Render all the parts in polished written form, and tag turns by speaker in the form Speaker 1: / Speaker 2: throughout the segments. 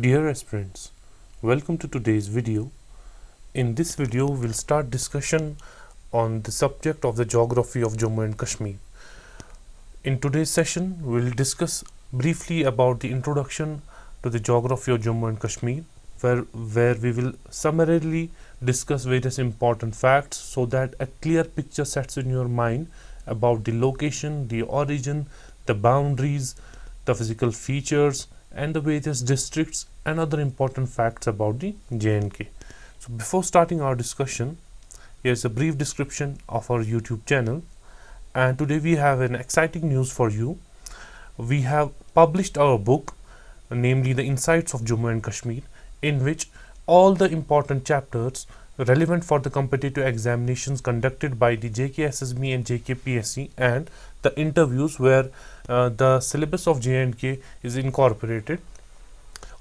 Speaker 1: Dear aspirants, welcome to today's video. In this video, we'll start discussion on the subject of the geography of Jammu and Kashmir. In today's session, we'll discuss briefly about the introduction to the geography of Jammu and Kashmir, where we will summarily discuss various important facts so that a clear picture sets in your mind about the location, the origin, the boundaries, the physical features, and the various districts and other important facts about the J&K. So before starting our discussion, here's a brief description of our YouTube channel. And today we have an exciting news for you. We have published our book, namely The Insights of Jammu and Kashmir, in which all the important chapters relevant for the competitive examinations conducted by the JKSSB and JKPSC and the interviews where the syllabus of J&K is incorporated.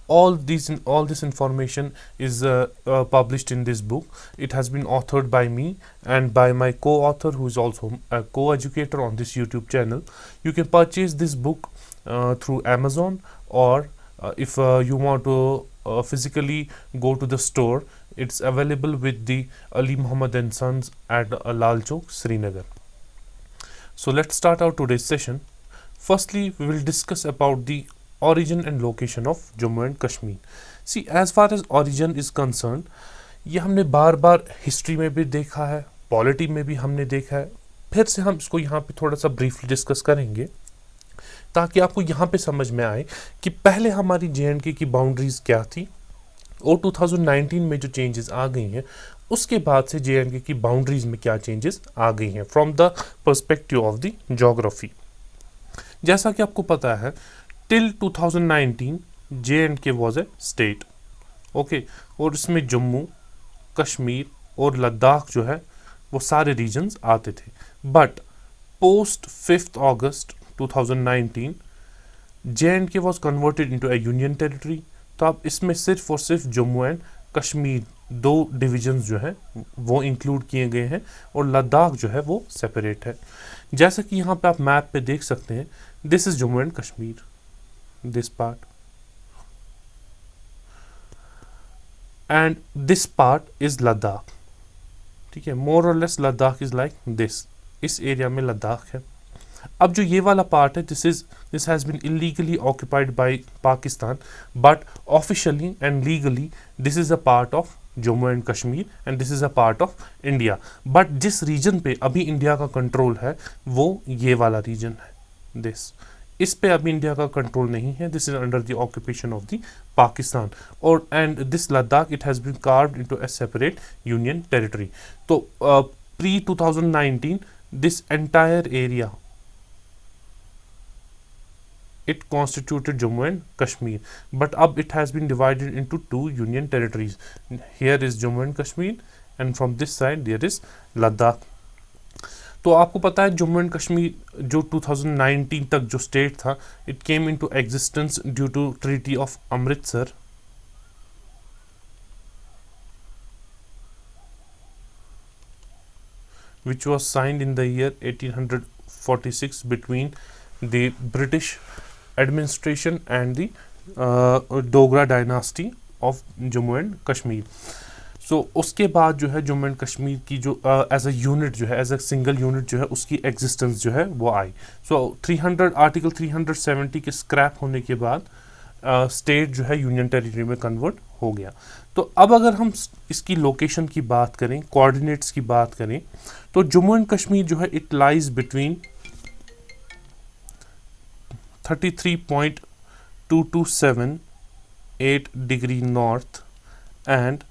Speaker 1: All this information is published in this book. It has been authored by me and by my co-author, who is also a co-educator on this YouTube channel. You can purchase this book through Amazon, or if you want to physically go to the store, it's available with the Ali Muhammad and Sons at Lal Chowk, Srinagar. So let's start our today's session. Firstly, we will discuss about the origin and location of Jammu and Kashmir. See, as far as origin is concerned, ये हमने बार बार history में भी देखा है, polity में भी हमने देखा है. फिर से हम इसको यहाँ पे थोड़ा सा ब्रीफली डिस्कस करेंगे ताकि आपको यहाँ पे समझ में आए कि पहले हमारी J&K की बाउंड्रीज क्या थी और 2019 में जो चेंजेस आ गई हैं उसके बाद से J&K की बाउंड्रीज में क्या चेंजेस आ गई हैं from the perspective of the geography. जैसा कि आपको पता है, till 2019 J&K was a state, okay, और इसमें जम्मू, कश्मीर और लद्दाख जो है वो सारे रीजन्स आते थे. But post 5th August 2019 J&K was converted into A union territory. तो अब इसमें सिर्फ और सिर्फ जम्मू एंड कश्मीर दो डिविजन्स जो हैं वो इंक्लूड किए गए हैं और लद्दाख जो है वो सेपरेट है. जैसा कि यहाँ पे आप मैप पे देख सकते हैं, this is Jammu and Kashmir, this part, and this part is Ladakh. ठीक है, more or less Ladakh is like this. इस एरिया में लद्दाख है. अब जो ये वाला पार्ट है, this has been illegally occupied by Pakistan, but officially and legally this is a part of Jammu and Kashmir and this is a part of India. but जिस reason पे अभी इंडिया का कंट्रोल है वो ये वाला reason है, this. इस पे अभी इंडिया का कंट्रोल नहीं है. This is under the occupation of the Pakistan और and this Ladakh it has been carved into a separate union territory. तो pre 2019 this entire area it constituted Jammu and Kashmir, but अब it has been divided into two union territories. Here is Jammu and Kashmir and from this side there is Ladakh. तो आपको पता है Jammu and Kashmir जो 2019 तक जो state था, it came into existence due to treaty of Amritsar, which was signed in the year 1846 between the British administration and the Dogra dynasty of Jammu and Kashmir. सो उसके बाद जो है जम्मू एंड कश्मीर की जो एज अ यूनिट जो है, as a single unit जो है, उसकी एग्जिस्टेंस जो है वो आई. सो आर्टिकल 370 के स्क्रैप होने के बाद स्टेट जो है यूनियन टेरिटरी में कन्वर्ट हो गया. तो अब अगर हम इसकी लोकेशन की बात करें, कोऑर्डिनेट्स की बात करें, तो जम्मू एंड कश्मीर जो है it lies between 33.2278 degree north and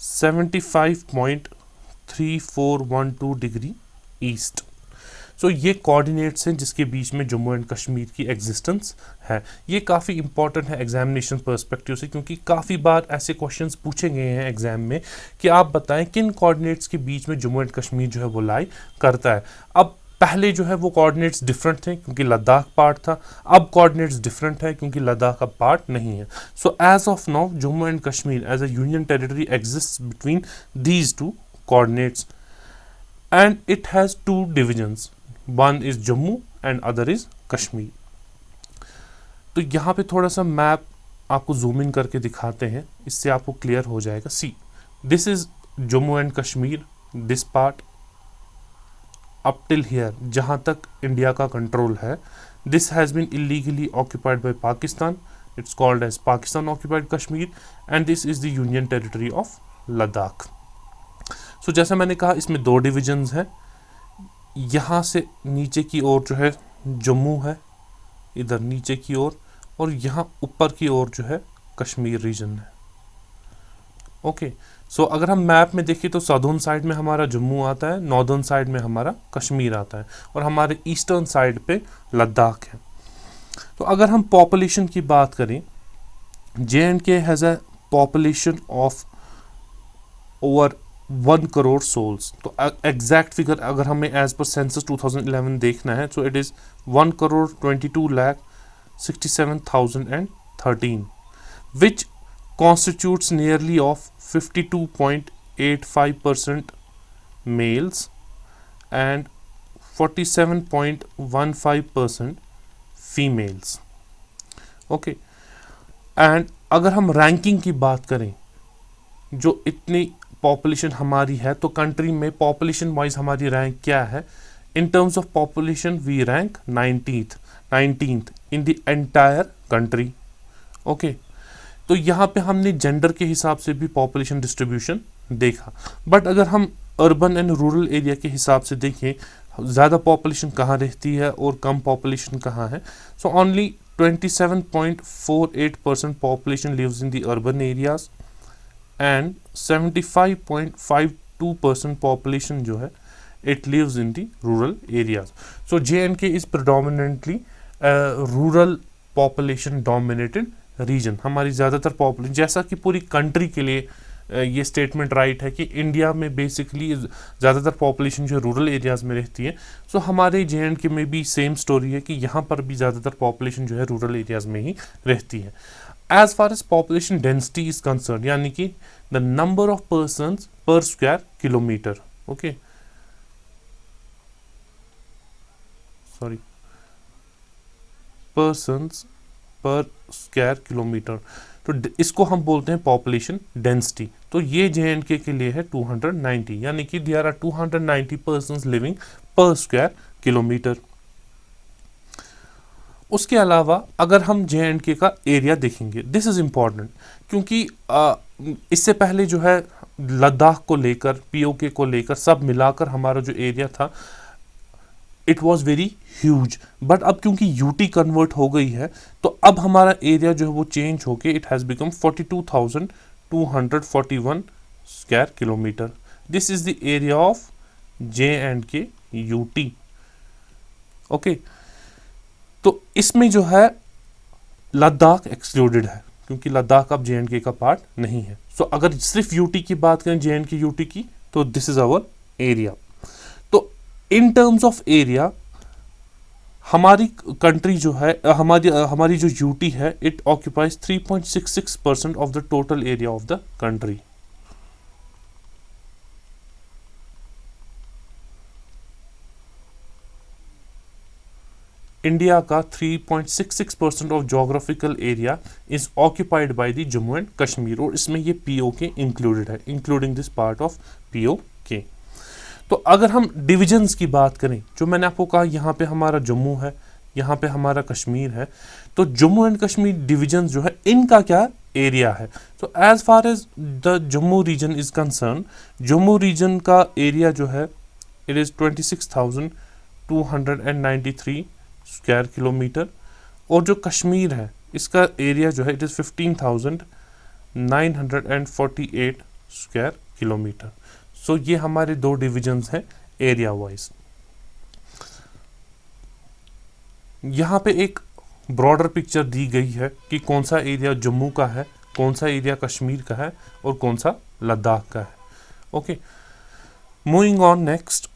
Speaker 1: 75.3412 degree east. So ये कोऑर्डिनेट्स हैं जिसके बीच में जम्मू एंड कश्मीर की एग्जिस्टेंस है. ये काफ़ी इंपॉर्टेंट है एग्जामिनेशन पर्सपेक्टिव से, क्योंकि काफ़ी बार ऐसे क्वेश्चंस पूछे गए हैं एग्जाम में कि आप बताएं किन कोऑर्डिनेट्स के बीच में जम्मू एंड कश्मीर जो है वो लाई करता है. अब पहले जो है वो कोऑर्डिनेट्स डिफरेंट थे क्योंकि लद्दाख पार्ट था, अब कोऑर्डिनेट्स डिफरेंट है क्योंकि लद्दाख का पार्ट नहीं है. So as of now Jammu and Kashmir as a union territory exist between these two coordinates and it has two divisions. One is Jammu and other is Kashmir. तो यहाँ पे थोड़ा सा मैप आपको जूम इन करके दिखाते हैं, इससे आपको क्लियर हो जाएगा। See, this is Jammu and Kashmir, this part up till here, जहाँ तक इंडिया का कंट्रोल है, this has been illegally occupied by Pakistan, it's called as Pakistan occupied Kashmir, and this is the union territory of Ladakh. So जैसा मैंने कहा, इसमें 2 डिविजन्स हैं। यहाँ से नीचे की ओर जो है जम्मू है, इधर नीचे की ओर, और यहाँ ऊपर की ओर जो है कश्मीर रीजन है। ओके, सो अगर हम मैप में देखें तो साउदर्न साइड में हमारा जम्मू आता है, नॉर्दर्न साइड में हमारा कश्मीर आता है, और हमारे ईस्टर्न साइड पे लद्दाख है। तो अगर हम पॉपुलेशन की बात करें, J&K has a population of over 1 crore souls. तो एग्जैक्ट फिगर अगर हमें एज पर सेंसस 2011 देखना है, तो it is 1,22,67,013, which constitutes nearly of 52.85% males and 47.15% females. Okay, and अगर हम रैंकिंग की बात करें, जो इतनी पॉपुलेशन हमारी है, तो कंट्री में पॉपुलेशन वाइज हमारी रैंक क्या है? In terms of population we rank 19th in the entire country. Okay, तो यहाँ पे हमने जेंडर के हिसाब से भी पॉपुलेशन डिस्ट्रीब्यूशन देखा, बट अगर हम अर्बन एंड रूरल एरिया के हिसाब से देखें, ज़्यादा पॉपुलेशन कहाँ रहती है और कम पॉपुलेशन कहाँ है, so only 27.48% population lives in the urban areas and 75.52% population जो है it lives in the rural areas. So J&K is predominantly rural population dominated region. हमारी ज़्यादातर पॉपुलेशन, जैसा कि पूरी कंट्री के लिए ये स्टेटमेंट राइट है कि इंडिया में बेसिकली ज़्यादातर पॉपुलेशन जो रूरल एरियाज़ में रहती है, सो हमारे J&K में भी सेम स्टोरी है कि यहाँ पर भी ज़्यादातर पॉपुलेशन जो है रूरल एरियाज़ में ही रहती है। As far as population density is concern, यानी कि the number of persons per square kilometre, okay sorry persons per square kilometre, तो इसको हम बोलते हैं पॉपुलेशन डेंसिटी। तो ये J&K के लिए है 290, यानी कि देयर आर 290 पर्सन्स लिविंग पर स्क्वायर किलोमीटर। उसके अलावा अगर हम J&K का एरिया देखेंगे, दिस इज़ इम्पॉर्टेंट, क्योंकि इससे पहले जो है लद्दाख को लेकर, POK को लेकर सब मिलाकर हमारा जो एरिया था it was very huge, but अब क्योंकि UT कन्वर्ट हो गई है, तो अब हमारा एरिया जो है वो चेंज होके it has become 42,241 square kilometre. This is the area of J&K UT। Okay, तो इसमें जो है लद्दाख एक्सक्लूडेड है, क्योंकि लद्दाख अब J&K का पार्ट नहीं है। सो अगर सिर्फ UT की बात करें, J&K UT की, तो this is our area. In terms of area हमारी कंट्री जो है, हमारी जो UT है, it occupies 3.66% of the total area of the country. India का 3.66% of geographical area is occupied by the Jammu and Kashmir, और इसमें ये POK इंक्लूडेड है, including this part of POK। तो अगर हम डिविजन्स की बात करें, जो मैंने आपको कहा यहाँ पे हमारा जम्मू है, यहाँ पे हमारा कश्मीर है, तो जम्मू एंड कश्मीर डिविजन जो है इनका क्या एरिया है। तो as far as the Jammu region is concern, Jammu region का एरिया जो है इट इज़ 26,293 स्क्वायर किलोमीटर, और जो कश्मीर है इसका एरिया जो है इट इज़ 15,948 स्क्वायर किलोमीटर। सो ये हमारे 2 डिविजन्स हैं एरिया वाइज। यहाँ पे एक ब्रॉडर पिक्चर दी गई है कि कौन सा एरिया जम्मू का है, कौन सा एरिया कश्मीर का है, और कौन सा लद्दाख का है। Okay, moving on next,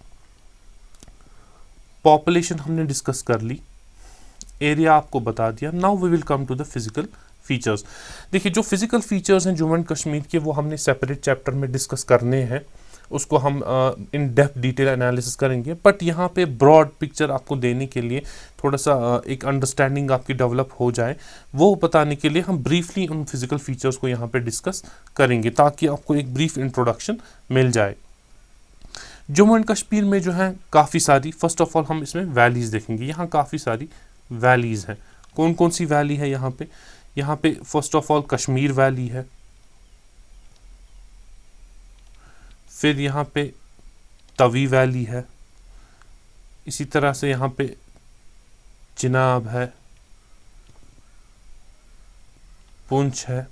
Speaker 1: population हमने डिस्कस कर ली, एरिया आपको बता दिया। Now we will come to the physical features. देखिए, जो फिजिकल फीचर्स हैं जम्मू एंड कश्मीर के, वो हमने सेपरेट चैप्टर में डिस्कस करने हैं, उसको हम इन डेप्थ डिटेल एनालिसिस करेंगे, बट यहाँ पे ब्रॉड पिक्चर आपको देने के लिए, थोड़ा सा एक अंडरस्टैंडिंग आपकी डेवलप हो जाए, वो बताने के लिए हम ब्रीफली उन फिजिकल फीचर्स को यहाँ पे डिस्कस करेंगे, ताकि आपको एक ब्रीफ इंट्रोडक्शन मिल जाए। जम्मू एंड कश्मीर में जो है काफ़ी सारी, फर्स्ट ऑफ ऑल हम इसमें वैलीज़ देखेंगे। यहाँ काफ़ी सारी वैलीज़ हैं। कौन कौन सी वैली है यहाँ पे? यहाँ पे first of all Kashmir valley है, फिर यहाँ पे तवी वैली है, इसी तरह से यहाँ पे चिनाब है, पुंछ है।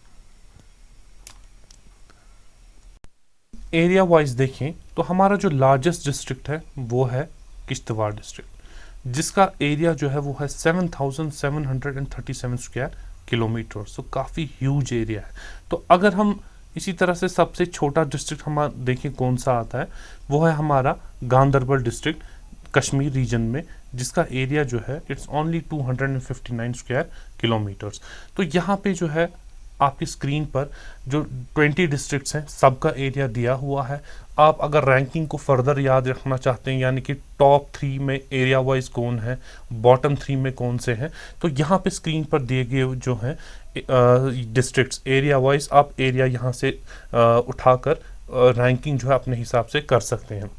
Speaker 1: एरिया वाइज देखें तो हमारा जो लार्जेस्ट डिस्ट्रिक्ट है वो है किश्तवाड़ डिस्ट्रिक्ट, जिसका एरिया जो है वो है 7,737 स्क्वायर किलोमीटर। सो काफ़ी ह्यूज एरिया है। तो अगर हम इसी तरह से सबसे छोटा डिस्ट्रिक्ट हमारा देखें कौन सा आता है, वो है हमारा गांदरबल डिस्ट्रिक्ट कश्मीर रीजन में, जिसका एरिया जो है इट्स ओनली 259 स्क्वायर किलोमीटर्स। तो यहाँ पे जो है आपकी स्क्रीन पर जो 20 डिस्ट्रिक्ट्स हैं सबका एरिया दिया हुआ है। आप अगर रैंकिंग को फर्दर याद रखना चाहते हैं, यानी कि टॉप 3 में एरिया वाइज कौन है, बॉटम 3 में कौन से हैं, तो यहाँ पे स्क्रीन पर दिए गए जो हैं डिस्ट्रिक्ट्स एरिया वाइज, आप एरिया यहाँ से उठाकर रैंकिंग जो है अपने हिसाब से कर सकते हैं।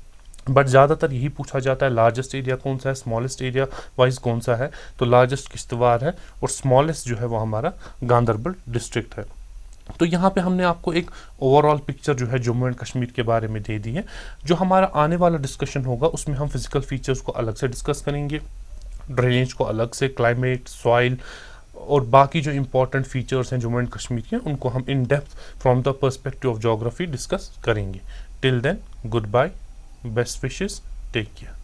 Speaker 1: बट ज़्यादातर यही पूछा जाता है लार्जेस्ट एरिया कौन सा है, स्मॉलेस्ट एरिया वाइज कौन सा है। तो लार्जेस्ट किश्तवाड़ है और स्मॉलेस्ट जो है वो हमारा गांदरबल डिस्ट्रिक्ट है। तो यहाँ पे हमने आपको एक ओवरऑल पिक्चर जो है जम्मू एंड कश्मीर के बारे में दे दी है। जो हमारा आने वाला डिस्कशन होगा उसमें हम फिजिकल फीचर्स को अलग से डिस्कस करेंगे, ड्रेनेज को अलग से, क्लाइमेट, सॉइल और बाकी जो इंपॉर्टेंट फीचर्स हैं जम्मू एंड कश्मीर के, उनको हम in depth from the perspective of geography discuss करेंगे। Till then, goodbye, best wishes, take care.